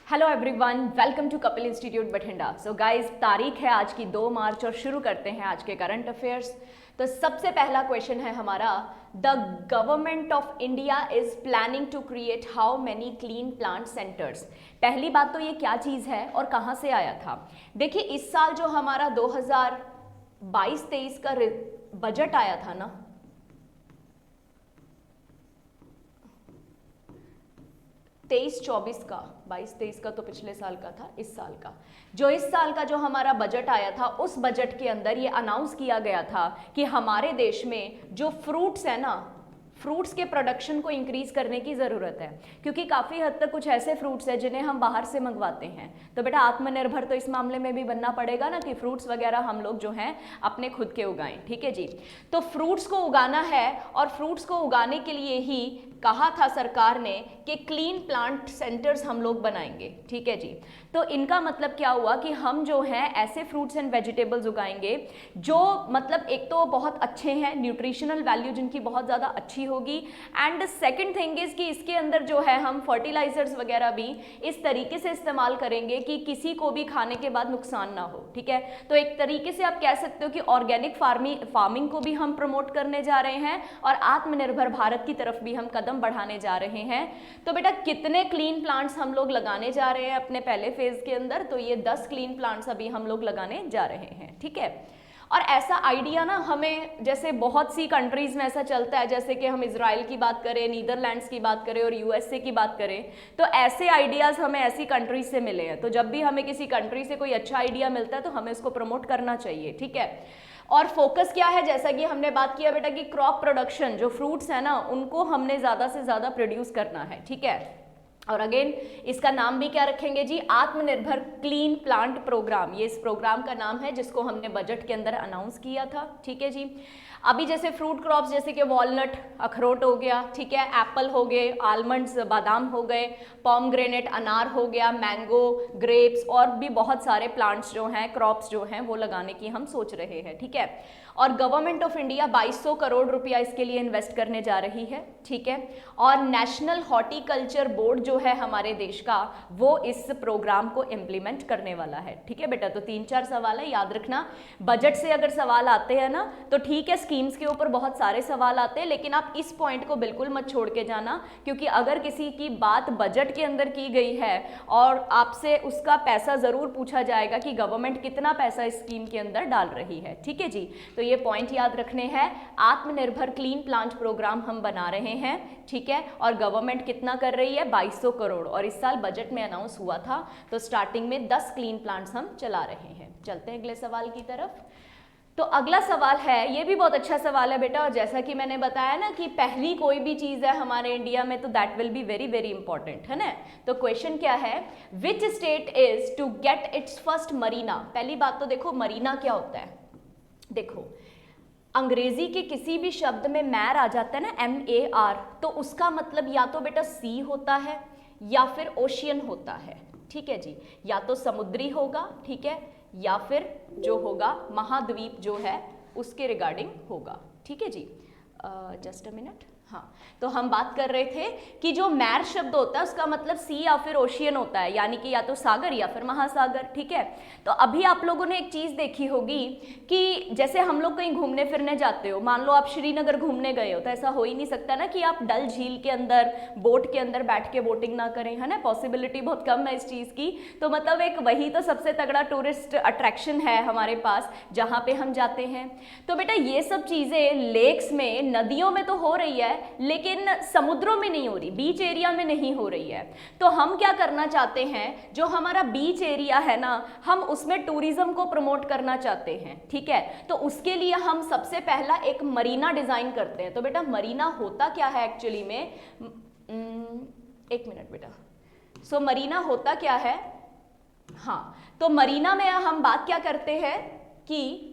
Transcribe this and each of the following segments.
Hello everyone, welcome to Kapil institute Bathinda. So guys, तारीख है आज की 2 मार्च और शुरू करते हैं आज के करंट अफेयर्स। तो सबसे पहला क्वेश्चन है हमारा, the government of India is planning to create how many clean plant centres. पहली बात तो ये क्या चीज़ है और कहाँ से आया था। देखिए, इस साल जो हमारा 2022-23 का बजट आया था ना, 23-24 का, 22-23 का तो पिछले साल का था, इस साल का जो इस साल का जो हमारा बजट आया था, उस बजट के अंदर ये अनाउंस किया गया था कि हमारे देश में जो फ्रूट्स है ना, फ्रूट्स के प्रोडक्शन को इंक्रीज करने की ज़रूरत है, क्योंकि काफ़ी हद तक कुछ ऐसे फ्रूट्स हैं जिन्हें हम बाहर से मंगवाते हैं। तो बेटा, आत्मनिर्भर तो इस मामले में भी बनना पड़ेगा ना, कि फ्रूट्स वगैरह हम लोग जो हैं अपने खुद के उगाएं। ठीक है जी। तो फ्रूट्स को उगाना है और फ्रूट्स को उगाने के लिए ही कहा था सरकार ने कि क्लीन प्लांट सेंटर्स हम लोग बनाएंगे। ठीक है जी। तो इनका मतलब क्या हुआ कि हम जो हैं ऐसे फ्रूट्स एंड वेजिटेबल्स उगाएंगे जो मतलब एक तो बहुत अच्छे हैं, न्यूट्रिशनल वैल्यू जिनकी बहुत ज़्यादा अच्छी होगी, एंड सेकंड थिंग इज कि इसके अंदर जो है हम फर्टिलाइजर्स वगैरह भी इस तरीके से इस्तेमाल करेंगे कि किसी को भी खाने के बाद नुकसान ना हो। ठीक है। तो एक तरीके से आप कह सकते हो कि ऑर्गेनिक फार्मिंग को भी हम प्रमोट करने जा रहे हैं और आत्मनिर्भर भारत की तरफ भी हम कदम बढ़ाने जा रहे हैं। तो बेटा, कितने क्लीन प्लांट्स हम लोग लगाने जा रहे हैं अपने पहले फेज के अंदर? तो ये 10 क्लीन प्लांट्स अभी हम लोग लगाने जा रहे हैं। ठीक है। और ऐसा आइडिया ना हमें, जैसे बहुत सी कंट्रीज में ऐसा चलता है, जैसे कि हम इजराइल की बात करें, नीदरलैंड्स की बात करें और यूएसए की बात करें, तो ऐसे आइडियाज़ हमें ऐसी कंट्रीज से मिले हैं। तो जब भी हमें किसी कंट्री से कोई अच्छा आइडिया मिलता है तो हमें उसको प्रमोट करना चाहिए। ठीक है। और फोकस क्या है, जैसा कि हमने बात किया बेटा कि क्रॉप प्रोडक्शन, जो फ्रूट्स है ना, उनको हमने ज़्यादा से ज़्यादा प्रोड्यूस करना है। ठीक है। और अगेन इसका नाम भी क्या रखेंगे जी? आत्मनिर्भर क्लीन प्लांट प्रोग्राम। ये इस प्रोग्राम का नाम है जिसको हमने बजट के अंदर अनाउंस किया था। ठीक है जी। अभी जैसे फ्रूट क्रॉप्स जैसे कि वॉलनट, अखरोट हो गया, ठीक है, एप्पल हो गए, आलमंड्स बादाम हो गए, पॉमग्रेनेट अनार हो गया, मैंगो, ग्रेप्स और भी बहुत सारे प्लांट्स जो हैं, क्रॉप्स जो हैं, वो लगाने की हम सोच रहे हैं। ठीक है। और गवर्नमेंट ऑफ इंडिया 2200 करोड़ रुपया इसके लिए इन्वेस्ट करने जा रही है। ठीक है। और नेशनल हॉर्टिकल्चर बोर्ड जो है हमारे देश का, वो इस प्रोग्राम को इम्प्लीमेंट करने वाला है। ठीक है बेटा। तो 3-4 सवाल है, याद रखना। बजट से अगर सवाल आते हैं ना तो ठीक है, स्कीम्स के ऊपर बहुत सारे सवाल आते हैं, लेकिन आप इस पॉइंट को बिल्कुल मत छोड़ के जाना, क्योंकि अगर किसी की बात बजट के अंदर की गई है और आपसे उसका पैसा ज़रूर पूछा जाएगा कि गवर्नमेंट कितना पैसा इस स्कीम के अंदर डाल रही है। ठीक है जी। तो ये पॉइंट याद रखने हैं। आत्मनिर्भर क्लीन प्लांट प्रोग्राम हम बना रहे हैं। ठीक है। और गवर्नमेंट कितना कर रही है? 2200 करोड़। और इस साल बजट में अनाउंस हुआ था, तो स्टार्टिंग में 10 क्लीन प्लांट्स हम चला रहे हैं। चलते हैं अगले सवाल की तरफ। तो अगला सवाल है, ये भी बहुत अच्छा सवाल है बेटा, और जैसा कि मैंने बताया ना कि पहली कोई भी चीज़ है हमारे इंडिया में तो that will be very very important, है ना। तो क्वेश्चन क्या है? Which state is to get its first marina. पहली बात तो देखो, मरीना क्या होता है। देखो, अंग्रेजी के किसी भी शब्द में मैर आ जाता है ना, MAR, तो उसका मतलब या तो बेटा सी होता है या फिर ओशियन होता है। ठीक है जी। या तो समुद्री होगा, ठीक है, या फिर जो होगा महाद्वीप जो है उसके रिगार्डिंग होगा। ठीक है जी। Just a minute. हाँ, तो हम बात कर रहे थे कि जो मैर शब्द होता है उसका मतलब सी या फिर ओशियन होता है, यानी कि या तो सागर या फिर महासागर। ठीक है। तो अभी आप लोगों ने एक चीज़ देखी होगी कि जैसे हम लोग कहीं घूमने फिरने जाते हो, मान लो आप श्रीनगर घूमने गए हो, तो ऐसा हो ही नहीं सकता ना कि आप डल झील के अंदर बोट के अंदर बैठ के बोटिंग ना करें, है ना। पॉसिबिलिटी बहुत कम है इस चीज़ की। तो मतलब एक वही तो सबसे तगड़ा टूरिस्ट अट्रैक्शन है हमारे पास, जहाँ पे हम जाते हैं। तो बेटा, ये सब चीज़ें लेक्स में, नदियों में तो हो रही है, लेकिन समुद्रों में नहीं हो रही, बीच एरिया में नहीं हो रही है। तो हम क्या करना चाहते हैं, जो हमारा बीच एरिया है ना, हम उसमें टूरिज्म को प्रमोट करना चाहते हैं। ठीक है। तो उसके लिए हम सबसे पहला एक मरीना डिजाइन करते हैं। तो बेटा, मरीना होता क्या है एक्चुअली में? एक मिनट बेटा। सो मरीना होता क्या है? हाँ, तो मरीना में हम बात क्या करते हैं कि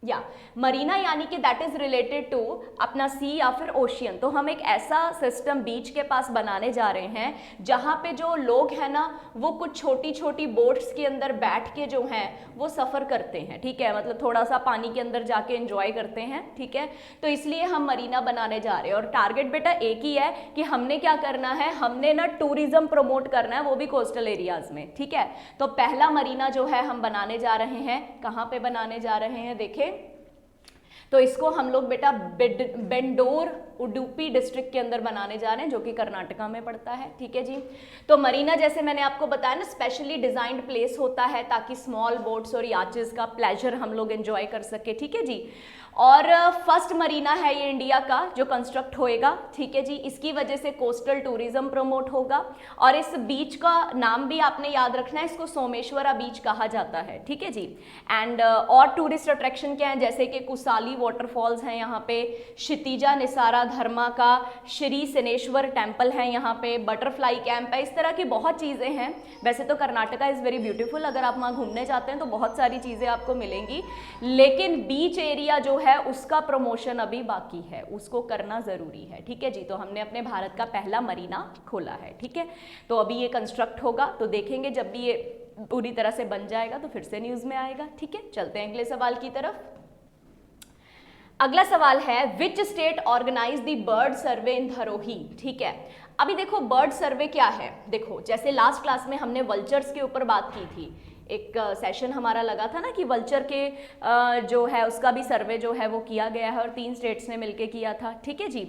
या मरीना यानी कि दैट इज रिलेटेड टू अपना सी या फिर ओशियन। तो हम एक ऐसा सिस्टम बीच के पास बनाने जा रहे हैं जहां पे जो लोग हैं ना वो कुछ छोटी छोटी बोट्स के अंदर बैठ के जो हैं वो सफ़र करते हैं, ठीक है, मतलब थोड़ा सा पानी के अंदर जाके एंजॉय करते हैं, ठीक है। तो इसलिए हम मरीना बनाने जा रहे हैं और टारगेट बेटा एक ही है कि हमने क्या करना है, हमने ना टूरिज्म प्रमोट करना है, वो भी कोस्टल एरियाज में, ठीक है। तो पहला मरीना जो है हम बनाने जा रहे हैं, कहाँ पे बनाने जा रहे हैं देखें, तो इसको हम लोग बेटा बेंडोर उडुपी डिस्ट्रिक्ट के अंदर बनाने जा रहे हैं जो कि कर्नाटका में पड़ता है, ठीक है जी। तो मरीना जैसे मैंने आपको बताया ना स्पेशली डिजाइंड प्लेस होता है ताकि स्मॉल बोट्स और याचेस का प्लेजर हम लोग एंजॉय कर सके, ठीक है जी। और फर्स्ट मरीना है ये इंडिया का जो कंस्ट्रक्ट होएगा, ठीक है जी। इसकी वजह से कोस्टल टूरिज्म प्रमोट होगा और इस बीच का नाम भी आपने याद रखना है, इसको सोमेश्वरा बीच कहा जाता है, ठीक है जी। एंड और टूरिस्ट अट्रैक्शन क्या है, जैसे कि कुसाली वाटरफॉल्स हैं यहाँ पे, क्षितिजा निसारा धर्मा का श्री सेनेश्वर टेम्पल है यहाँ पे, बटरफ्लाई कैंप है, इस तरह की बहुत चीज़ें हैं। वैसे तो कर्नाटका इज़ वेरी ब्यूटीफुल, अगर आप वहाँ घूमने जाते हैं तो बहुत सारी चीज़ें आपको मिलेंगी, लेकिन बीच एरिया जो है उसका प्रमोशन अभी बाकी है, उसको करना ज़रूरी है, ठीक है जी। तो हमने अपने भारत का पहला मरीना खोला है, ठीक है। तो अभी ये कंस्ट्रक्ट होगा तो देखेंगे, जब भी ये पूरी तरह से बन जाएगा तो फिर से न्यूज़ में आएगा, ठीक है। चलते हैं अगले सवाल की तरफ। अगला सवाल है which state organise the bird survey in Dharohi, ठीक है। अभी देखो बर्ड सर्वे क्या है, देखो जैसे लास्ट क्लास में हमने वल्चर्स के ऊपर बात की थी, एक सेशन हमारा लगा था ना कि वल्चर के जो है उसका भी सर्वे जो है वो किया गया है और 3 स्टेट्स ने मिलके किया था, ठीक है जी।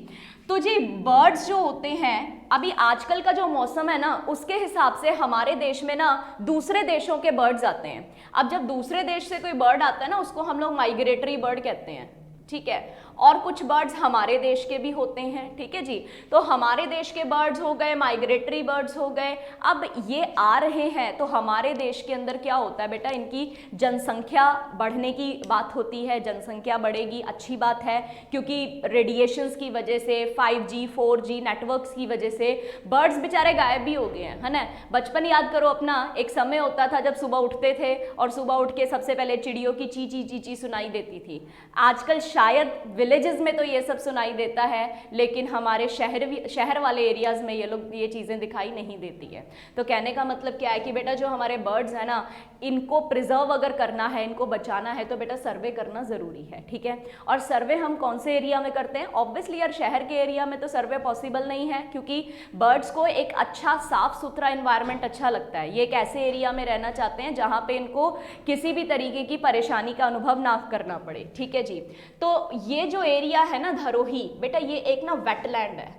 तो जी बर्ड्स जो होते हैं, अभी आजकल का जो मौसम है ना उसके हिसाब से हमारे देश में ना दूसरे देशों के बर्ड्स आते हैं। अब जब दूसरे देश से कोई बर्ड आता है ना उसको हम लोग माइग्रेटरी बर्ड कहते हैं, ठीक है। और कुछ बर्ड्स हमारे देश के भी होते हैं, ठीक है जी। तो हमारे देश के बर्ड्स हो गए, माइग्रेटरी बर्ड्स हो गए। अब ये आ रहे हैं तो हमारे देश के अंदर क्या होता है बेटा, इनकी जनसंख्या बढ़ने की बात होती है, जनसंख्या बढ़ेगी, अच्छी बात है, क्योंकि रेडिएशंस की वजह से 5G 4G नेटवर्क्स की वजह से बर्ड्स बेचारे गायब भी हो गए हैं, है ना। बचपन याद करो अपना, एक समय होता था जब सुबह उठते थे और सुबह उठ के सबसे पहले चिड़ियों की ची ची ची ची सुनाई देती थी। आजकल शायद विलेजेस में तो ये सब सुनाई देता है, लेकिन हमारे शहर वाले एरियाज में ये चीज़ें दिखाई नहीं देती है। तो कहने का मतलब क्या है कि बेटा जो हमारे बर्ड्स हैं ना, इनको प्रिजर्व अगर करना है, इनको बचाना है तो बेटा सर्वे करना ज़रूरी है, ठीक है। और सर्वे हम कौन से एरिया में करते हैं, ऑब्वियसली यार शहर के एरिया में तो सर्वे पॉसिबल नहीं है, क्योंकि बर्ड्स को एक अच्छा साफ सुथरा इन्वायरमेंट अच्छा लगता है। ये एक ऐसे एरिया में रहना चाहते हैं जहाँ पे इनको किसी भी तरीके की परेशानी का अनुभव ना करना पड़े, ठीक है जी। तो ये जो एरिया है ना धरोही, बेटा ये एक ना वेटलैंड है।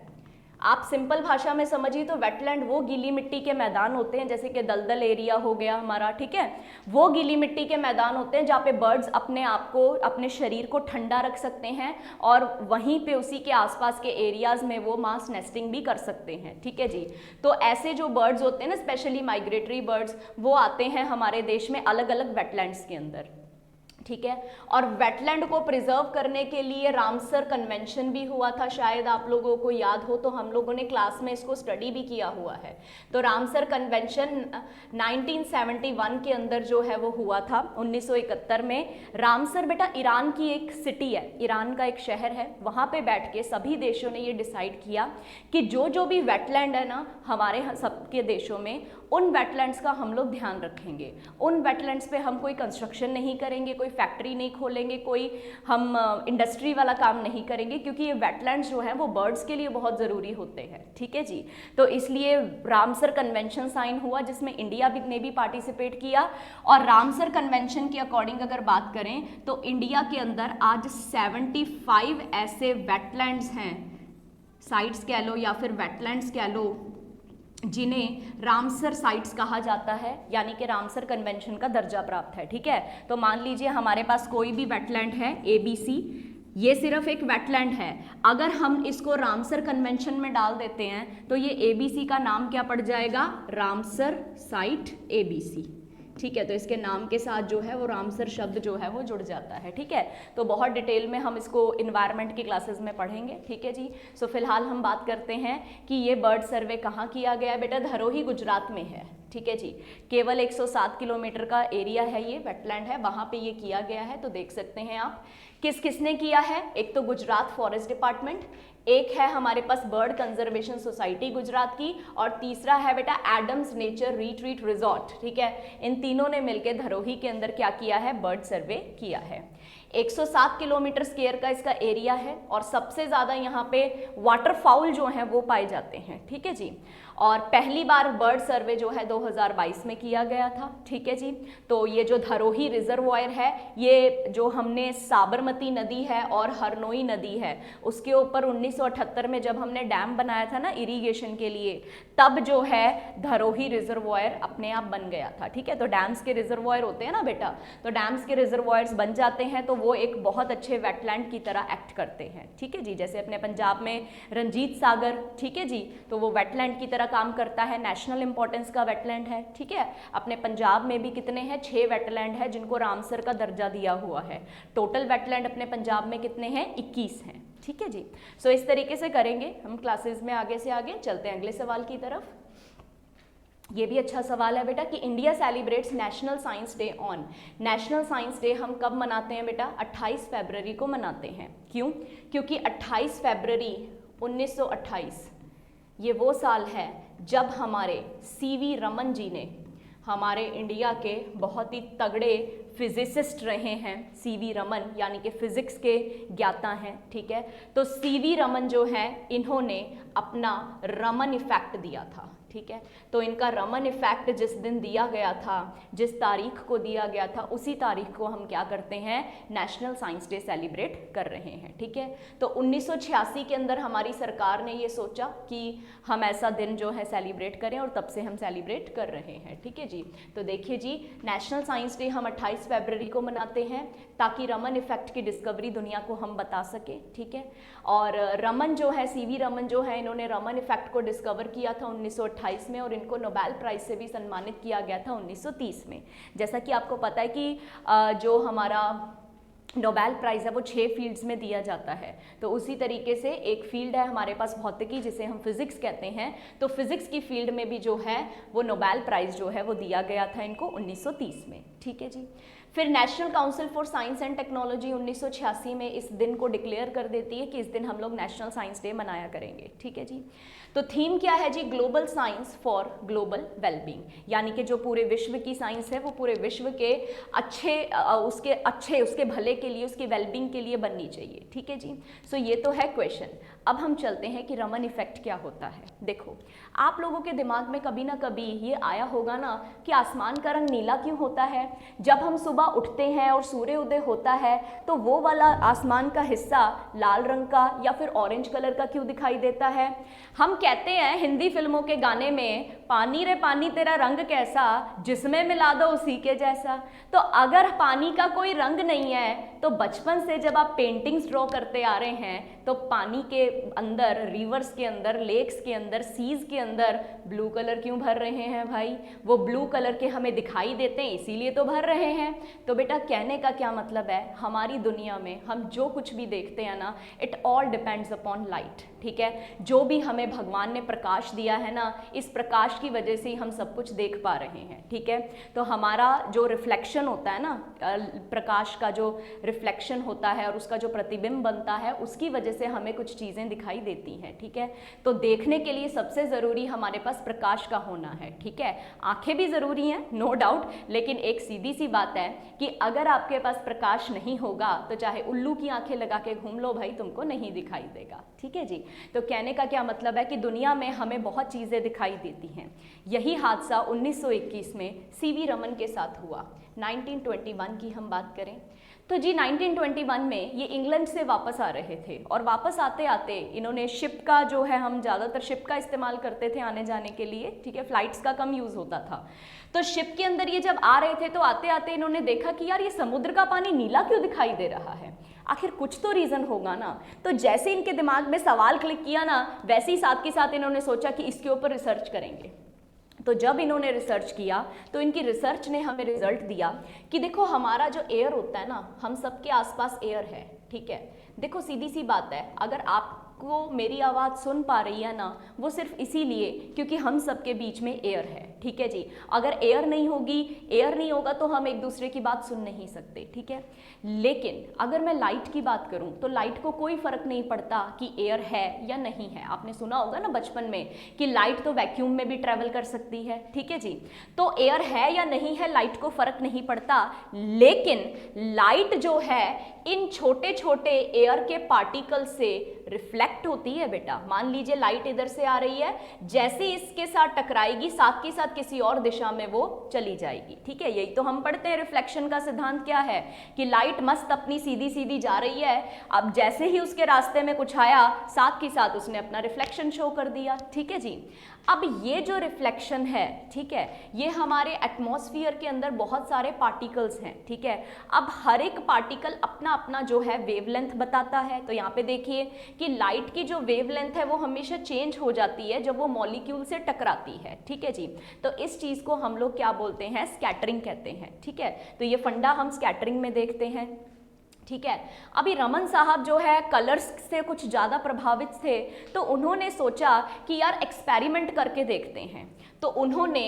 आप सिंपल भाषा में समझिए तो वेटलैंड वो गीली मिट्टी के मैदान होते हैं, जैसे कि दलदल एरिया हो गया हमारा, ठीक है। वो गीली मिट्टी के मैदान होते हैं जहाँ पे बर्ड्स अपने आप को, अपने शरीर को ठंडा रख सकते हैं और वहीं पे उसी के आसपास के एरियाज में वो मास नेस्टिंग भी कर सकते हैं, ठीक है जी। तो ऐसे जो बर्ड्स होते हैं ना, स्पेशली माइग्रेटरी बर्ड्स, वो आते हैं हमारे देश में अलग अलग वेटलैंड्स के अंदर, ठीक है। और वेटलैंड को प्रिजर्व करने के लिए रामसर कन्वेंशन भी हुआ था, शायद आप लोगों को याद हो, तो हम लोगों ने क्लास में इसको स्टडी भी किया हुआ है। तो रामसर कन्वेंशन 1971 के अंदर जो है वो हुआ था, 1971 में। रामसर बेटा ईरान की एक सिटी है, ईरान का एक शहर है, वहाँ पे बैठ के सभी देशों ने ये डिसाइड किया कि जो भी वेटलैंड है ना हमारे सबके देशों में, उन वेटलैंड्स का हम लोग ध्यान रखेंगे। उन वेटलैंड्स पे हम कोई कंस्ट्रक्शन नहीं करेंगे, कोई फैक्ट्री नहीं खोलेंगे, कोई हम इंडस्ट्री वाला काम नहीं करेंगे, क्योंकि ये वेटलैंड्स जो है वो बर्ड्स के लिए बहुत ज़रूरी होते हैं, ठीक है जी। तो इसलिए रामसर कन्वेंशन साइन हुआ जिसमें इंडिया ने भी पार्टिसिपेट किया। और रामसर कन्वेंशन के अकॉर्डिंग अगर बात करें तो इंडिया के अंदर आज 75 ऐसे वेटलैंड्स हैं, साइट्स कह लो या फिर वेटलैंड्स कह लो, जिन्हें रामसर साइट्स कहा जाता है, यानी कि रामसर कन्वेंशन का दर्जा प्राप्त है, ठीक है। तो मान लीजिए हमारे पास कोई भी वेटलैंड है ABC, ये सिर्फ एक वेटलैंड है, अगर हम इसको रामसर कन्वेंशन में डाल देते हैं तो ये ABC का नाम क्या पड़ जाएगा, रामसर साइट ABC, ठीक है। तो इसके नाम के साथ जो है वो रामसर शब्द जो है वो जुड़ जाता है, ठीक है। तो बहुत डिटेल में हम इसको इन्वायरमेंट की क्लासेस में पढ़ेंगे, ठीक है जी। सो फिलहाल हम बात करते हैं कि ये बर्ड सर्वे कहाँ किया गया है। बेटा धरोही गुजरात में है, ठीक है जी। केवल 107 किलोमीटर का एरिया है, ये वेटलैंड है, वहां पे ये किया गया है। तो देख सकते हैं आप किस किसने किया है। एक तो गुजरात फॉरेस्ट डिपार्टमेंट, एक है हमारे पास बर्ड कंजर्वेशन सोसाइटी गुजरात की, और तीसरा है बेटा एडम्स नेचर रिट्रीट रिजॉर्ट। ठीक है, इन तीनों ने मिलकर धरोही के अंदर क्या किया है, बर्ड सर्वे किया है। 107 किलोमीटर स्क्वायर का इसका एरिया है और सबसे ज़्यादा यहाँ पे वाटरफाउल जो हैं वो पाए जाते हैं। ठीक है जी। और पहली बार बर्ड सर्वे जो है 2022 में किया गया था। ठीक है जी। तो ये जो धरोही रिजर्वॉयर है, ये जो हमने साबरमती नदी है और हरनोई नदी है उसके ऊपर 1978 में जब हमने डैम बनाया था ना इरिगेशन के लिए, तब जो है धरोही रिजर्वॉयर अपने आप बन गया था। ठीक है, तो डैम्स के रिजर्वॉयर होते हैं ना बेटा, तो डैम्स के रिजर्वॉयर्स बन जाते हैं तो वो एक बहुत अच्छे वेटलैंड की तरह एक्ट करते हैं। ठीक है जी। जैसे अपने पंजाब में रंजीत सागर, ठीक है जी, तो वो वेटलैंड की तरह काम करता है, नेशनल इंपॉर्टेंस का वेटलैंड है। ठीक है, अपने पंजाब में भी कितने हैं, 6 वेटलैंड है जिनको रामसर का दर्जा दिया हुआ है। टोटल वेटलैंड अपने पंजाब में कितने हैं, 21 हैं। ठीक है जी। सो इस तरीके से करेंगे हम क्लासेस में, आगे से आगे चलते हैं अगले सवाल की तरफ। ये भी अच्छा सवाल है बेटा कि India celebrates national science day on. National science day हम कब मनाते हैं बेटा, 28 फरवरी को मनाते हैं। क्यों? क्योंकि 28 फरवरी 1928 ये वो साल है जब हमारे सीवी रमन जी ने, हमारे इंडिया के बहुत ही तगड़े फिजिसिस्ट रहे हैं सीवी रमन, यानी कि फिजिक्स के ज्ञाता हैं। ठीक है, तो सीवी रमन जो है इन्होंने अपना रमन इफेक्ट दिया था। ठीक है, तो इनका रमन इफेक्ट जिस दिन दिया गया था, जिस तारीख को दिया गया था, उसी तारीख को हम क्या करते हैं, नेशनल साइंस डे सेलिब्रेट कर रहे हैं। ठीक है, तो 1986 के अंदर हमारी सरकार ने ये सोचा कि हम ऐसा दिन जो है सेलिब्रेट करें और तब से हम सेलिब्रेट कर रहे हैं। ठीक है जी। तो देखिए जी, नेशनल साइंस डे हम 28 फरवरी को मनाते हैं ताकि रमन इफेक्ट की डिस्कवरी दुनिया को हम बता सके। ठीक है, और रमन जो है, सीवी रमन जो है, इन्होंने रमन इफेक्ट को डिस्कवर किया था 1928 में और इनको नोबेल प्राइज से भी सम्मानित किया गया था 1930 में। जैसा कि आपको पता है कि जो हमारा नोबेल प्राइज़ है वो 6 फील्ड्स में दिया जाता है, तो उसी तरीके से एक फील्ड है हमारे पास भौतिकी जिसे हम फिजिक्स कहते हैं, तो फिजिक्स की फील्ड में भी जो है वो नोबेल प्राइज़ जो है वो दिया गया था इनको 1930 में। ठीक है जी। फिर national council for science and technology 1986 में इस दिन को डिक्लेयर कर देती है कि इस दिन हम लोग नेशनल साइंस डे मनाया करेंगे। ठीक है जी। तो थीम क्या है जी, global science for global wellbeing, यानी कि जो पूरे विश्व की साइंस है वो पूरे विश्व के उसके भले के लिए, उसके वेलबींग के लिए बननी चाहिए। ठीक है जी। सो ये तो है क्वेश्चन। अब हम चलते हैं कि रमन इफेक्ट क्या होता है। देखो, आप लोगों के दिमाग में कभी ना कभी ये आया होगा ना कि आसमान का रंग नीला क्यों होता है। जब हम सुबह उठते हैं और सूर्य उदय होता है तो वो वाला आसमान का हिस्सा लाल रंग का या फिर ऑरेंज कलर का क्यों दिखाई देता है। हम कहते हैं हिंदी फिल्मों के गाने में, पानी रे पानी तेरा रंग कैसा, जिसमें मिला दो उसी के जैसा। तो अगर पानी का कोई रंग नहीं है तो बचपन से जब आप पेंटिंग्स ड्रॉ करते आ रहे हैं तो पानी के अंदर, रिवर्स के अंदर, लेक्स के अंदर, सीज के अंदर ब्लू कलर क्यों भर रहे हैं भाई। वो ब्लू कलर के हमें दिखाई देते हैं इसीलिए तो भर रहे हैं। तो बेटा कहने का क्या मतलब है, हमारी दुनिया में हम जो कुछ भी देखते हैं ना, it all depends upon light. ठीक है, जो भी हमें भगवान ने प्रकाश दिया है ना, इस प्रकाश की वजह से ही हम सब कुछ देख पा रहे हैं। ठीक है, तो हमारा जो रिफ्लेक्शन होता है ना, प्रकाश का जो रिफ्लेक्शन होता है और उसका जो प्रतिबिंब बनता है, उसकी वजह से हमें कुछ चीज़ें दिखाई देती हैं। ठीक है, तो देखने के लिए सबसे ज़रूरी हमारे पास प्रकाश का होना है। ठीक है, आंखें भी ज़रूरी हैं, नो डाउट, लेकिन एक सीधी सी बात है कि अगर आपके पास प्रकाश नहीं होगा तो चाहे उल्लू की आंखें लगा के घूम लो भाई, तुमको नहीं दिखाई देगा। ठीक है जी। तो कहने का क्या मतलब है कि दुनिया में हमें बहुत चीज़ें दिखाई देती हैं। यही हादसा 1921 में सीवी रमन के साथ हुआ। 1921 की हम बात करें तो जी 1921 में ये इंग्लैंड से वापस आ रहे थे और वापस आते आते इन्होंने शिप का, जो है हम ज़्यादातर शिप का इस्तेमाल करते थे आने जाने के लिए। ठीक है, फ्लाइट्स का कम यूज़ होता था। तो शिप के अंदर ये जब आ रहे थे तो आते आते इन्होंने देखा कि यार ये समुद्र का पानी नीला क्यों दिखाई दे रहा है, आखिर कुछ तो रीज़न होगा ना। तो जैसे इनके दिमाग में सवाल क्लिक किया ना, वैसे ही साथ के साथ इन्होंने सोचा कि इसके ऊपर रिसर्च करेंगे। तो जब इन्होंने रिसर्च किया तो इनकी रिसर्च ने हमें रिजल्ट दिया कि देखो हमारा जो एयर होता है ना, हम सबके आसपास एयर है। ठीक है, देखो सीधी सी बात है, अगर आप आपको मेरी आवाज़ सुन पा रही है ना, वो सिर्फ इसीलिए क्योंकि हम सबके बीच में एयर है, ठीक है जी। अगर एयर नहीं होगी, एयर नहीं होगा तो हम एक दूसरे की बात सुन नहीं सकते, ठीक है। लेकिन अगर मैं लाइट की बात करूं तो लाइट को कोई फर्क नहीं पड़ता कि एयर है या नहीं है। आपने सुना होगा ना बचपन में कि लाइट तो वैक्यूम में भी ट्रेवल कर सकती है, ठीक है जी। तो एयर है या नहीं है, लाइट को फर्क नहीं पड़ता, लेकिन लाइट जो है इन छोटे छोटे एयर के पार्टिकल से रिफ्लेक्ट होती है बेटा। मान लीजिए लाइट इधर से आ रही है, जैसे इसके साथ टकराएगी साथ के साथ किसी और दिशा में वो चली जाएगी, ठीक है। यही तो हम पढ़ते हैं, रिफ्लेक्शन का सिद्धांत क्या है कि लाइट मस्त अपनी सीधी सीधी जा रही है, अब जैसे ही उसके रास्ते में कुछ आया साथ के साथ उसने अपना रिफ्लेक्शन शो कर दिया, ठीक है जी। अब ये जो रिफ्लेक्शन है, ठीक है, ये हमारे एटमॉस्फेयर के अंदर बहुत सारे पार्टिकल्स हैं, ठीक है। अब हर एक पार्टिकल अपना अपना जो है वेवलेंथ बताता है। तो यहाँ पे देखिए कि लाइट की जो वेवलेंथ है वो हमेशा चेंज हो जाती है जब वो मॉलिक्यूल से टकराती है, ठीक है जी। तो इस चीज़ को हम लोग क्या बोलते हैं, स्कैटरिंग कहते हैं, ठीक है। तो ये फंडा हम स्कैटरिंग में देखते हैं, ठीक है। अभी रमन साहब जो है कलर्स से कुछ ज़्यादा प्रभावित थे, तो उन्होंने सोचा कि यार एक्सपेरिमेंट करके देखते हैं। तो उन्होंने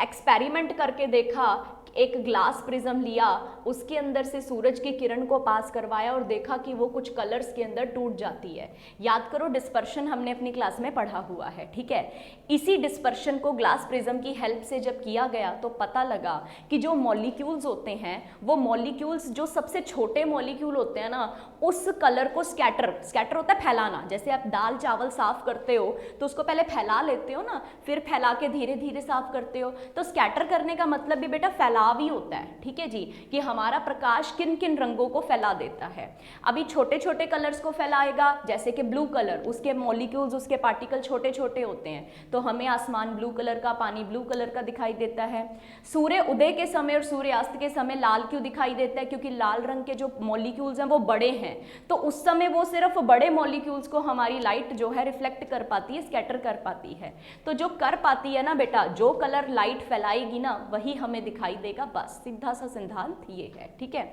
एक्सपेरिमेंट करके देखा, एक ग्लास प्रिज्म लिया, उसके अंदर से सूरज की किरण को पास करवाया और देखा कि वो कुछ कलर्स के अंदर टूट जाती है। याद करो डिस्पर्शन हमने अपनी क्लास में पढ़ा हुआ है, ठीक है। इसी डिस्पर्शन को ग्लास प्रिज्म की हेल्प से जब किया गया तो पता लगा कि जो मॉलिक्यूल्स होते हैं वो मॉलिक्यूल्स जो सबसे छोटे मॉलिक्यूल होते हैं ना, उस कलर को स्कैटर होता है फैलाना। जैसे आप दाल चावल साफ करते हो तो उसको पहले फैला लेते हो ना, फिर फैला के धीरे धीरे साफ करते हो। तो स्कैटर करने का मतलब भी बेटा फैलाव ही होता है, ठीक है जी, कि हमारा प्रकाश किन किन रंगों को फैला देता है। अभी छोटे छोटे कलर्स को फैलाएगा, जैसे कि ब्लू कलर, उसके मॉलिक्यूल्स, उसके पार्टिकल छोटे छोटे होते हैं, तो हमें आसमान ब्लू कलर का, पानी ब्लू कलर का दिखाई देता है। सूर्य उदय के समय और सूर्यास्त के समय लाल क्यों दिखाई देता है, क्योंकि लाल रंग के जो मॉलिक्यूल्स हैं वो बड़े हैं, तो उस समय वो सिर्फ बड़े मॉलिक्यूल्स को हमारी लाइट जो है रिफ्लेक्ट कर पाती है, स्कैटर कर पाती है। तो जो कर पाती है ना बेटा, जो कलर लाइट फैलाएगी ना वही हमें दिखाई देगा, बस सीधा सा सिद्धांत ये है, ठीक है।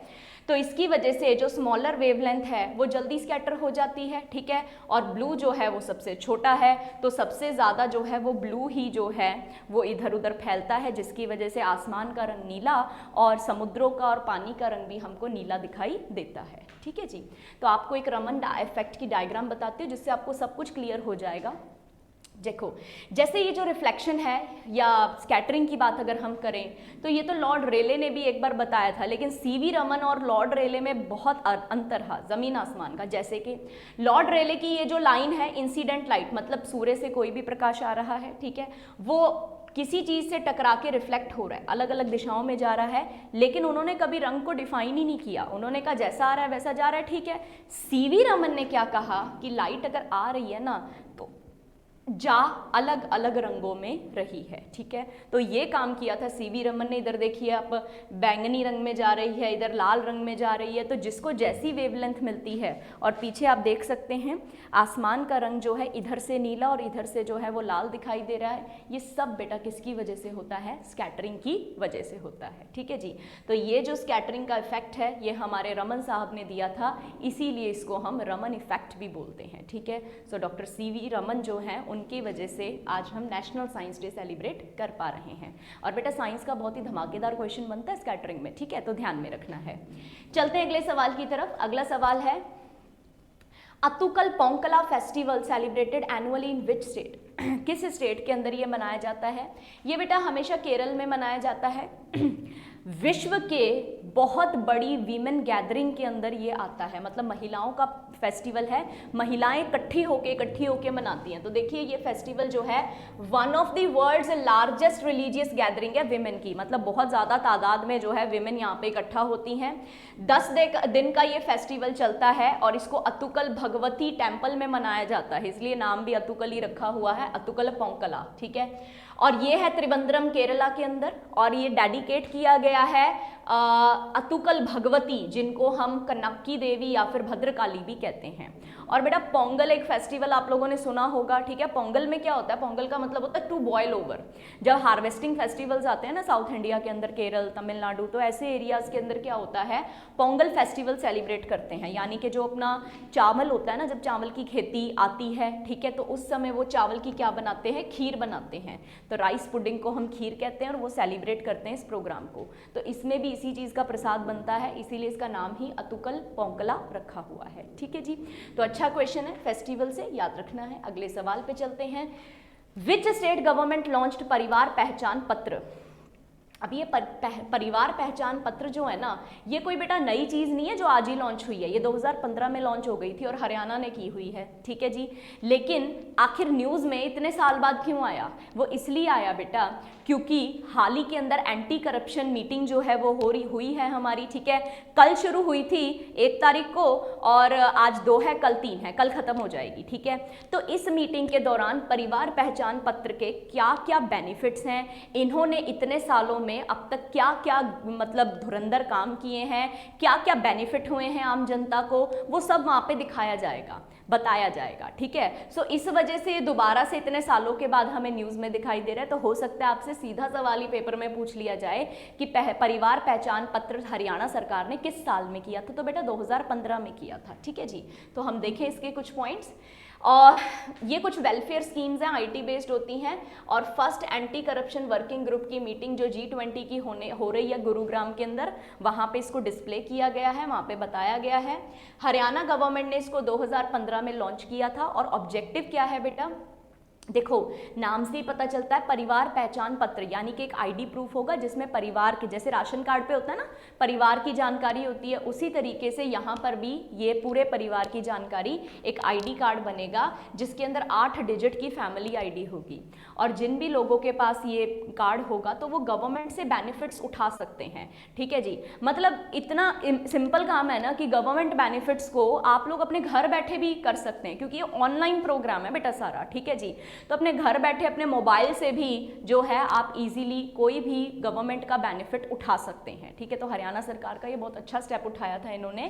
तो इसकी वजह से जो स्मॉलर वेवलेंथ है वो जल्दी स्कैटर हो जाती है, ठीक है। और ब्लू जो है वो सबसे छोटा है, तो सबसे ज़्यादा जो है वो ब्लू ही जो है वो इधर उधर फैलता है, जिसकी वजह से आसमान का रंग नीला और समुद्रों का और पानी का रंग भी हमको नीला दिखाई देता है, ठीक है जी। तो आपको एक रमन इफेक्ट की डायग्राम बताती हूँ जिससे आपको सब कुछ क्लियर हो जाएगा। देखो, जैसे ये जो रिफ्लेक्शन है या स्कैटरिंग की बात अगर हम करें तो ये तो लॉर्ड रेले ने भी एक बार बताया था, लेकिन सीवी रमन और लॉर्ड रेले में बहुत अंतर है, ज़मीन आसमान का। जैसे कि लॉर्ड रेले की ये जो लाइन है, इंसिडेंट लाइट, मतलब सूर्य से कोई भी प्रकाश आ रहा है, ठीक है, वो किसी चीज़ से टकरा के रिफ्लेक्ट हो रहा है, अलग अलग दिशाओं में जा रहा है, लेकिन उन्होंने कभी रंग को डिफाइन ही नहीं किया। उन्होंने कहा जैसा आ रहा है वैसा जा रहा है, ठीक है। सीवी रमन ने क्या कहा कि लाइट अगर आ रही है ना तो जा अलग अलग रंगों में रही है, ठीक है। तो ये काम किया था सीवी रमन ने। इधर देखिए आप, बैंगनी रंग में जा रही है, इधर लाल रंग में जा रही है, तो जिसको जैसी वेवलेंथ मिलती है। और पीछे आप देख सकते हैं आसमान का रंग जो है इधर से नीला और इधर से जो है वो लाल दिखाई दे रहा है। ये सब बेटा किसकी वजह से होता है, स्कैटरिंग की वजह से होता है, ठीक है जी। तो ये जो स्कैटरिंग का इफेक्ट है ये हमारे रमन साहब ने दिया था, इसीलिए इसको हम रमन इफेक्ट भी बोलते हैं, ठीक है। सो डॉक्टर सीवी रमन जो हैं उनकी वजह से आज हम नेशनल साइंस डे सेलिब्रेट कर पा रहे हैं। और बेटा साइंस का बहुत ही धमाकेदार क्वेश्चन बनता है स्कैटरिंग में, ठीक है, तो ध्यान में रखना है। चलते हैं अगले सवाल की तरफ। अगला सवाल है, Attukal Pongala festival celebrated annually in which state? किस स्टेट के अंदर ये मनाया जाता है? ये बेटा हमेशा केरल में मनाया जाता है। विश्व के बहुत बड़ी वीमेन गैदरिंग के अंदर ये आता है, मतलब महिलाओं का फेस्टिवल है, महिलाएं इकट्ठी होके मनाती हैं। तो देखिए ये फेस्टिवल जो है one of the world's largest religious gathering है विमेन की, मतलब बहुत ज़्यादा तादाद में जो है विमेन यहाँ पे इकट्ठा होती हैं। 10 दिन का ये फेस्टिवल चलता है और इसको अतुकल भगवती टेम्पल में मनाया जाता है, इसलिए नाम भी अतुकल ही रखा हुआ है, अतुकल पोंकला, ठीक है। और ये है त्रिवेंद्रम केरला के अंदर, और ये डेडिकेट किया गया है अतुकल भगवती, जिनको हम कनक्की देवी या फिर भद्रकाली भी कहते हैं। और बेटा पोंगल एक फेस्टिवल आप लोगों ने सुना होगा, ठीक है। पोंगल में क्या होता है, पोंगल का मतलब होता है टू बॉयल ओवर। जब हार्वेस्टिंग फेस्टिवल्स आते हैं ना साउथ इंडिया के अंदर, केरल, तमिलनाडु, तो ऐसे एरियाज के अंदर क्या होता है, पोंगल फेस्टिवल सेलिब्रेट करते हैं। यानी कि जो अपना चावल होता है ना, जब चावल की खेती आती है, ठीक है, तो उस समय वो चावल की क्या बनाते हैं, खीर बनाते हैं। तो राइस पुडिंग को हम खीर कहते हैं और वो सेलिब्रेट करते हैं इस प्रोग्राम को। तो इसमें भी इसी चीज़ का प्रसाद बनता है, इसीलिए इसका नाम ही अतुकल पोंकला रखा हुआ है, ठीक है जी। तो अच्छा क्वेश्चन है, फेस्टिवल से याद रखना है। अगले सवाल पे चलते हैं। विच स्टेट गवर्नमेंट लॉन्च्ड परिवार पहचान पत्र। अब ये परिवार पहचान पत्र जो है ना, ये कोई बेटा नई चीज़ नहीं है जो आज ही लॉन्च हुई है, ये 2015 में लॉन्च हो गई थी और हरियाणा ने की हुई है, ठीक है जी। लेकिन आखिर न्यूज़ में इतने साल बाद क्यों आया, वो इसलिए आया बेटा क्योंकि हाल ही के अंदर एंटी करप्शन मीटिंग जो है वो हुई है हमारी, ठीक है। कल शुरू हुई थी 1 तारीख को और आज 2 है, कल 3 है, कल खत्म हो जाएगी, ठीक है। तो इस मीटिंग के दौरान परिवार पहचान पत्र के क्या क्या बेनिफिट्स हैं, इन्होंने इतने सालों में अब तक क्या क्या मतलब धुरंधर काम किए हैं, क्या क्या बेनिफिट हुए हैं आम जनता को, वो सब वहाँ पे दिखाया जाएगा, बताया जाएगा, ठीक है। सो इस वजह से दोबारा से इतने सालों के बाद हमें न्यूज़ में दिखाई दे रहा है। तो हो सकता है आपसे सीधा सवाल ही पेपर में पूछ लिया जाए कि परिवार पहचान पत्र हरियाणा सरकार ने किस साल में किया था, तो बेटा 2015 में किया था, ठीक है जी। तो हम देखें इसके कुछ पॉइंट्स। और ये कुछ वेलफेयर स्कीम्स हैं, आईटी बेस्ड होती हैं। और first anti corruption working group की मीटिंग जो G20 की हो रही है गुरुग्राम के अंदर, वहाँ पे इसको डिस्प्ले किया गया है, वहाँ पे बताया गया है। हरियाणा गवर्नमेंट ने इसको 2015 में लॉन्च किया था। और ऑब्जेक्टिव क्या है बेटा, देखो नाम से ही पता चलता है, परिवार पहचान पत्र यानी कि एक आईडी प्रूफ होगा जिसमें परिवार के, जैसे राशन कार्ड पे होता है ना परिवार की जानकारी होती है, उसी तरीके से यहाँ पर भी ये पूरे परिवार की जानकारी एक आईडी कार्ड बनेगा जिसके अंदर 8 डिजिट की फैमिली आईडी होगी। और जिन भी लोगों के पास ये कार्ड होगा तो वो गवर्नमेंट से बेनिफिट्स उठा सकते हैं, ठीक है जी। मतलब इतना सिंपल काम है ना कि गवर्नमेंट बेनिफिट्स को आप लोग अपने घर बैठे भी कर सकते हैं, क्योंकि ये ऑनलाइन प्रोग्राम है बेटा सारा, ठीक है जी। तो अपने घर बैठे अपने मोबाइल से भी जो है आप इजीली कोई भी गवर्नमेंट का बेनिफिट उठा सकते हैं, ठीक है। तो हरियाणा सरकार का ये बहुत अच्छा स्टेप उठाया था इन्होंने,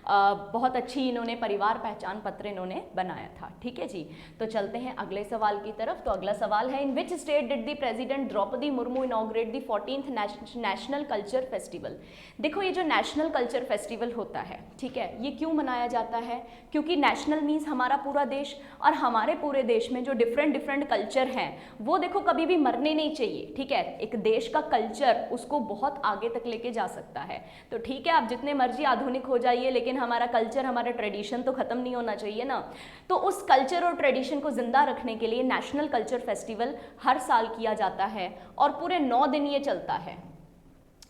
बहुत अच्छी इन्होंने परिवार पहचान पत्र इन्होंने बनाया था, ठीक है जी। तो चलते हैं अगले सवाल की तरफ। तो अगला सवाल है, in which state did the president Droupadi Murmu inaugurate the 14th national culture festival. देखो ये जो नेशनल कल्चर फेस्टिवल होता है, ठीक है, ये क्यों मनाया जाता है, क्योंकि नेशनल मीन्स हमारा पूरा देश, और हमारे पूरे देश में जो डिफरेंट कल्चर हैं वो देखो कभी भी मरने नहीं चाहिए, ठीक है। एक देश का कल्चर उसको बहुत आगे तक लेके जा सकता है। तो ठीक है आप जितने मर्जी आधुनिक हो जाइए, लेकिन हमारा कल्चर, हमारा ट्रेडिशन तो खत्म नहीं होना चाहिए ना। तो उस कल्चर और ट्रेडिशन को जिंदा रखने के लिए नेशनल कल्चर फेस्टिवल हर साल किया जाता है और पूरे 9 दिन ये चलता है,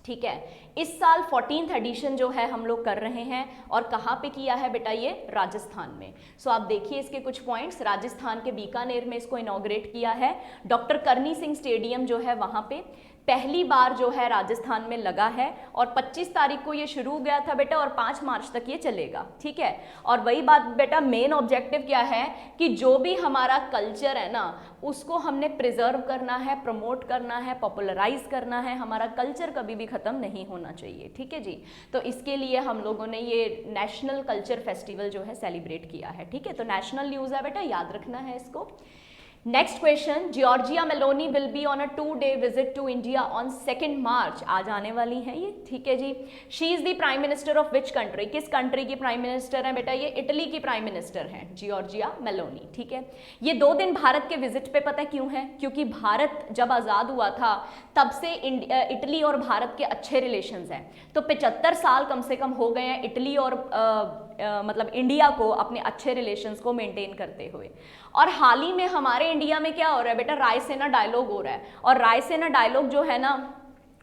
ठीक है। इस साल 14th एडिशन जो है हम लोग कर रहे हैं, और कहाँ पे किया है बेटा, ये राजस्थान में। सो आप देखिए इसके कुछ पॉइंट्स, राजस्थान के बीकानेर में इसको इनॉग्रेट किया है, डॉक्टर करनी सिंह स्टेडियम जो है वहाँ पे पहली बार जो है राजस्थान में लगा है। और 25 तारीख को ये शुरू हो गया था बेटा और 5 मार्च तक ये चलेगा, ठीक है। और वही बात बेटा, मेन ऑब्जेक्टिव क्या है कि जो भी हमारा कल्चर है ना उसको हमने प्रिजर्व करना है, प्रमोट करना है, पॉपुलराइज करना है। हमारा कल्चर कभी भी खत्म नहीं होना चाहिए, ठीक है जी। तो इसके लिए हम लोगों ने ये नेशनल कल्चर फेस्टिवल जो है सेलिब्रेट किया है, ठीक है। तो नेशनल न्यूज़ है बेटा, याद रखना है इसको। Next question, Giorgia Meloni will be on a 2-day visit to India on 2 March. आज आने वाली हैं ये, ठीक है जी। She is the prime minister of which country, किस कंट्री की प्राइम मिनिस्टर है बेटा, ये इटली की प्राइम मिनिस्टर हैं जॉर्जिया मेलोनी, ठीक है। ये 2 दिन भारत के विजिट पे, पता है क्यों है, क्योंकि भारत जब आज़ाद हुआ था तब से इटली और भारत के अच्छे रिलेशंस हैं। तो 75 साल कम से कम हो गए हैं इटली और मतलब इंडिया को अपने अच्छे रिलेशंस को मेंटेन करते हुए। और हाल ही में हमारे इंडिया में क्या हो रहा है बेटा, रायसेना डायलॉग हो रहा है। और रायसेना डायलॉग जो है ना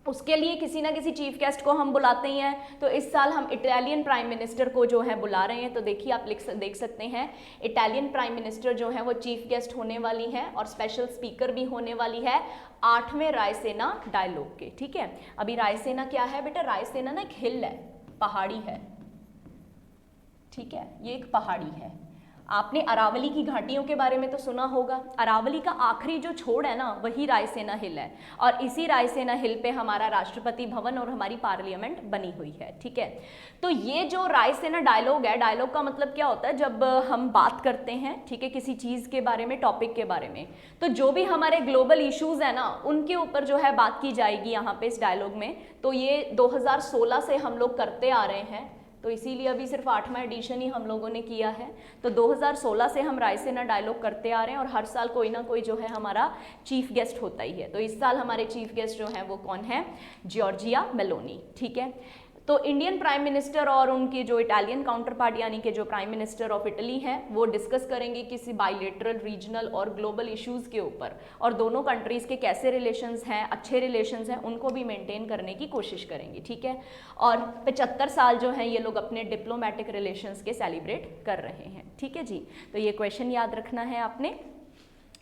उसके लिए किसी ना किसी चीफ गेस्ट को हम बुलाते ही हैं। तो इस साल हम इटालियन प्राइम मिनिस्टर को जो है बुला रहे हैं। तो देखिए आप देख सकते हैं इटालियन प्राइम मिनिस्टर जो है वो चीफ गेस्ट होने वाली हैं और स्पेशल स्पीकर भी होने वाली है 8वें रायसेना डायलॉग के, ठीक है। अभी रायसेना क्या है बेटा, रायसेना ना एक हिल है, पहाड़ी है, ठीक है, ये एक पहाड़ी है। आपने अरावली की घाटियों के बारे में तो सुना होगा। अरावली का आखिरी जो छोड़ है ना वही रायसेना हिल है, और इसी रायसेना हिल पे हमारा राष्ट्रपति भवन और हमारी पार्लियामेंट बनी हुई है। ठीक है, तो ये जो रायसेना डायलॉग है, डायलॉग का मतलब क्या होता है, जब हम बात करते हैं, ठीक है, किसी चीज़ के बारे में, टॉपिक के बारे में, तो जो भी हमारे ग्लोबल इश्यूज है ना उनके ऊपर जो है बात की जाएगी यहाँ पे इस डायलॉग में। तो ये 2016 से हम लोग करते आ रहे हैं, तो इसीलिए अभी सिर्फ 8वां एडिशन ही हम लोगों ने किया है। तो 2016 से हम रायसेना डायलॉग करते आ रहे हैं, और हर साल कोई ना कोई जो है हमारा चीफ गेस्ट होता ही है। तो इस साल हमारे चीफ गेस्ट जो हैं वो कौन है, जॉर्जिया मेलोनी। ठीक है, तो इंडियन प्राइम मिनिस्टर और उनके जो इटालियन काउंटर पार्ट यानी कि जो प्राइम मिनिस्टर ऑफ इटली हैं वो डिस्कस करेंगे किसी बाइलेटरल, रीजनल और ग्लोबल इश्यूज़ के ऊपर, और दोनों कंट्रीज़ के कैसे रिलेशंस हैं, अच्छे रिलेशंस हैं, उनको भी मेंटेन करने की कोशिश करेंगे। ठीक है, और 75 साल जो हैं ये लोग अपने डिप्लोमेटिक रिलेशंस के सेलिब्रेट कर रहे हैं। ठीक है जी, तो ये क्वेश्चन याद रखना है आपने।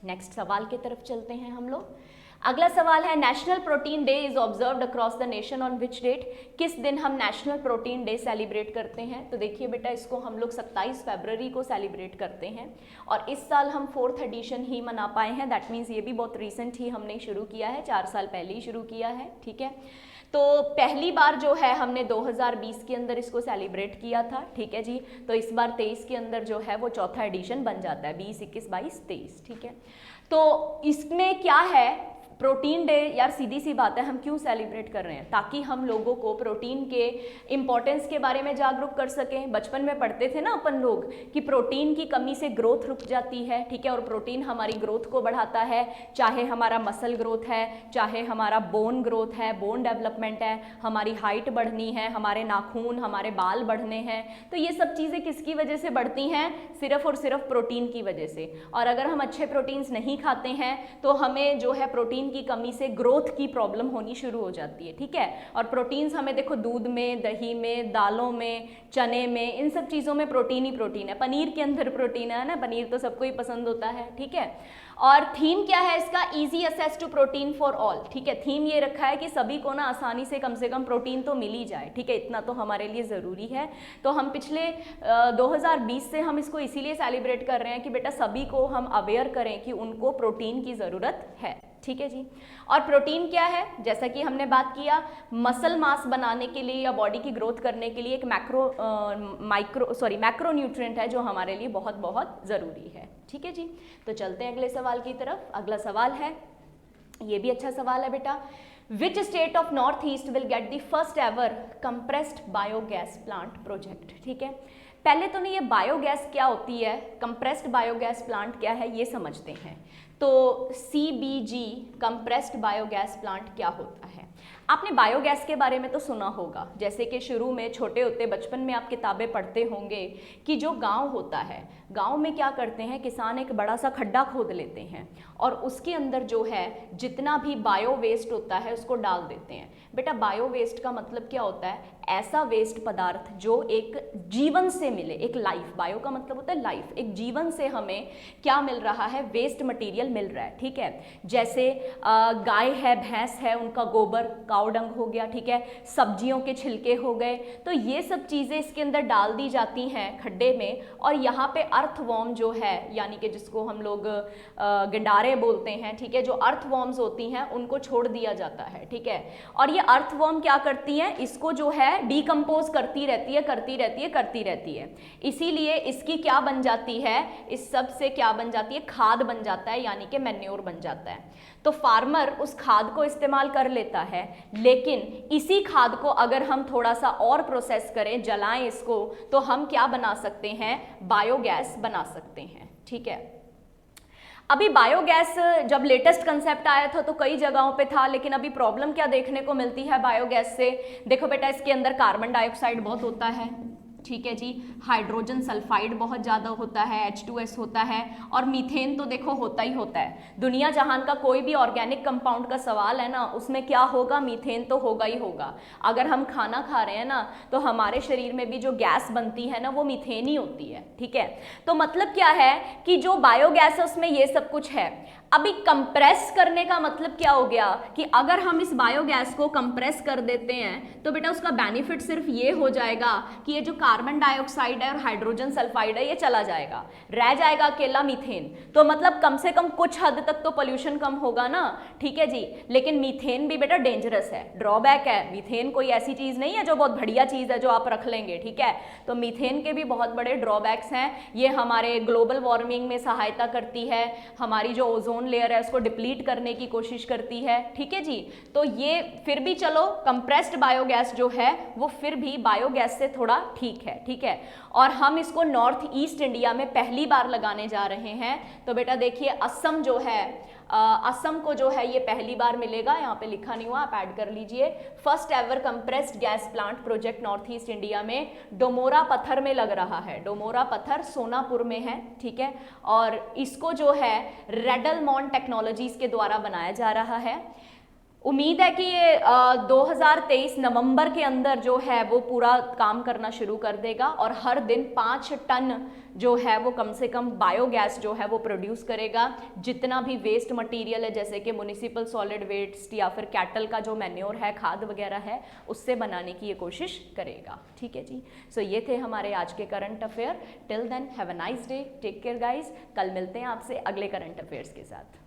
नेक्स्ट सवाल की तरफ चलते हैं हम लोग। अगला सवाल है, national protein day is observed across the nation on which date? किस दिन हम नेशनल प्रोटीन डे सेलिब्रेट करते हैं? तो देखिए बेटा, इसको हम लोग 27 फरवरी को सेलिब्रेट करते हैं, और इस साल हम 4th एडिशन ही मना पाए हैं। दैट मीन्स ये भी बहुत रिसेंट ही हमने शुरू किया है, 4 साल पहले ही शुरू किया है। ठीक है, तो पहली बार जो है हमने 2020 के अंदर इसको सेलिब्रेट किया था। ठीक है जी, तो इस बार 23 के अंदर जो है वो 4था एडिशन बन जाता है, 20, 21, 22, 23। ठीक है, तो इसमें क्या है, प्रोटीन डे, यार सीधी सी बात है, हम क्यों सेलिब्रेट कर रहे हैं? ताकि हम लोगों को प्रोटीन के इम्पोर्टेंस के बारे में जागरूक कर सकें। बचपन में पढ़ते थे ना अपन लोग कि प्रोटीन की कमी से ग्रोथ रुक जाती है। ठीक है, और प्रोटीन हमारी ग्रोथ को बढ़ाता है, चाहे हमारा मसल ग्रोथ है, चाहे हमारा बोन ग्रोथ है, बोन डेवलपमेंट है, हमारी हाइट बढ़नी है, हमारे नाखून, हमारे बाल बढ़ने हैं। तो ये सब चीज़ें किसकी वजह से बढ़ती हैं? सिर्फ और सिर्फ प्रोटीन की वजह से। और अगर हम अच्छे प्रोटीन्स नहीं खाते हैं तो हमें जो है प्रोटीन की कमी से ग्रोथ की प्रॉब्लम होनी शुरू हो जाती है। ठीक है, और प्रोटीन्स हमें देखो दूध में, दही में, दालों में, चने में, इन सब चीज़ों में प्रोटीन ही प्रोटीन है। पनीर के अंदर प्रोटीन है ना, पनीर तो सबको ही पसंद होता है। ठीक है, और थीम क्या है इसका? Easy access to protein for all. ठीक है, थीम ये रखा है कि सभी को ना आसानी से कम प्रोटीन तो मिल ही जाए। ठीक है, इतना तो हमारे लिए ज़रूरी है। तो हम पिछले 2020 से हम इसको इसीलिए सेलिब्रेट कर रहे हैं कि बेटा सभी को हम अवेयर करें कि उनको प्रोटीन की ज़रूरत है। ठीक है जी, और प्रोटीन क्या है? जैसा कि हमने बात किया, मसल मास बनाने के लिए या बॉडी की ग्रोथ करने के लिए एक मैक्रो न्यूट्रिएंट है जो हमारे लिए बहुत बहुत ज़रूरी है। ठीक है जी, तो चलते हैं अगले सवाल की तरफ। अगला सवाल है, ये भी अच्छा सवाल है बेटा, which state of north east will get the first ever compressed biogas plant project? ठीक है, पहले तो नहीं ये बायोगैस क्या होती है, कंप्रेस्ड बायोगैस प्लांट क्या है, ये समझते हैं। तो CBG कंप्रेस्ड बायोगैस प्लांट क्या होता है? आपने बायोगैस के बारे में तो सुना होगा, जैसे कि शुरू में छोटे होते बचपन में आप किताबें पढ़ते होंगे कि जो गांव होता है, गांव में क्या करते हैं, किसान एक बड़ा सा खड्डा खोद लेते हैं और उसके अंदर जो है जितना भी बायो वेस्ट होता है उसको डाल देते हैं। बेटा बायो वेस्ट का मतलब क्या होता है? ऐसा वेस्ट पदार्थ जो एक जीवन से मिले, एक लाइफ, बायो का मतलब होता है लाइफ, एक जीवन से हमें क्या मिल रहा है? वेस्ट मटेरियल मिल रहा है। ठीक है, जैसे गाय है, भैंस है, उनका गोबर, काऊ डंग हो गया। ठीक है, सब्जियों के छिलके हो गए, तो ये सब चीज़ें इसके अंदर डाल दी जाती हैं खड्डे में, और यहाँ पे अर्थवॉर्म जो है, यानी कि जिसको हम लोग गंडारे बोलते हैं, ठीक है, जो अर्थवॉर्म्स होती हैं उनको छोड़ दिया जाता है। ठीक है, और ये अर्थवॉर्म क्या करती हैं? इसको जो है डिकम्पोज करती रहती है, करती रहती है, करती रहती है। इसीलिए इसकी क्या बन जाती है? इस सब से क्या बन जाती है? खाद बन जाता है, यानी कि मैन्योर बन जाता है। तो फार्मर उस खाद को इस्तेमाल कर लेता है, लेकिन इसी खाद को अगर हम थोड़ा सा और प्रोसेस करें, जलाएं इसको, तो हम क्या बना सकते हैं? बायोगैस बना सकते हैं। ठीक है, अभी बायोगैस जब लेटेस्ट कंसेप्ट आया था तो कई जगहों पे था, लेकिन अभी प्रॉब्लम क्या देखने को मिलती है बायोगैस से? देखो बेटा, इसके अंदर कार्बन डाइऑक्साइड बहुत होता है। ठीक है जी, हाइड्रोजन सल्फाइड बहुत ज़्यादा होता है, H2S होता है, और मीथेन तो देखो होता ही होता है। दुनिया जहान का कोई भी ऑर्गेनिक कंपाउंड का सवाल है ना, उसमें क्या होगा? मीथेन तो होगा ही होगा। अगर हम खाना खा रहे हैं ना, तो हमारे शरीर में भी जो गैस बनती है ना, वो मीथेन ही होती है। ठीक है, तो मतलब क्या है कि जो बायोगैस है उसमें ये सब कुछ है। अभी कंप्रेस करने का मतलब क्या हो गया कि अगर हम इस बायोगैस को कंप्रेस कर देते हैं तो बेटा उसका बेनिफिट सिर्फ ये हो जाएगा कि ये जो कार्बन डाइऑक्साइड है और हाइड्रोजन सल्फाइड है ये चला जाएगा, रह जाएगा अकेला मीथेन। तो मतलब कम से कम कुछ हद तक तो पोल्यूशन कम होगा ना, ठीक है जी। लेकिन मीथेन भी बेटा डेंजरस है, ड्रॉबैक है। मीथेन कोई ऐसी चीज नहीं है जो बहुत बढ़िया चीज है जो आप रख लेंगे, ठीक है। तो मीथेन के भी बहुत बड़े ड्रॉबैक्स हैं। ये हमारे ग्लोबल वार्मिंग में सहायता करती है, हमारी जो ओजोन लेयर है उसको डिप्लीट करने की कोशिश करती है, ठीक है जी। तो ये फिर भी चलो कंप्रेस्ड बायोगैस जो है वो फिर भी बायोगैस से थोड़ा ठीक है, ठीक है। और हम इसको नॉर्थ ईस्ट इंडिया में पहली बार लगाने जा रहे हैं। तो बेटा देखिए असम जो है, असम को जो है ये पहली बार मिलेगा, यहाँ पे लिखा नहीं हुआ, आप ऐड कर लीजिए। First ever compressed gas plant project north east India में डोमोरा पत्थर में लग रहा है। डोमोरा पत्थर सोनापुर में है, ठीक है। और इसको जो है रेडलमॉन्ट टेक्नोलॉजीज के द्वारा बनाया जा रहा है। उम्मीद है कि ये 2023 नवंबर के अंदर जो है वो पूरा काम करना शुरू कर देगा और हर दिन 5 टन जो है वो कम से कम बायोगैस जो है वो प्रोड्यूस करेगा। जितना भी वेस्ट मटेरियल है जैसे कि म्युनिसिपल सॉलिड वेस्ट या फिर कैटल का जो मैन्योर है, खाद वगैरह है, उससे बनाने की ये कोशिश करेगा, ठीक है जी। सो ये थे हमारे आज के current affair. Till then have a nice day, take care guys. कल मिलते हैं आपसे अगले करंट अफेयर्स के साथ।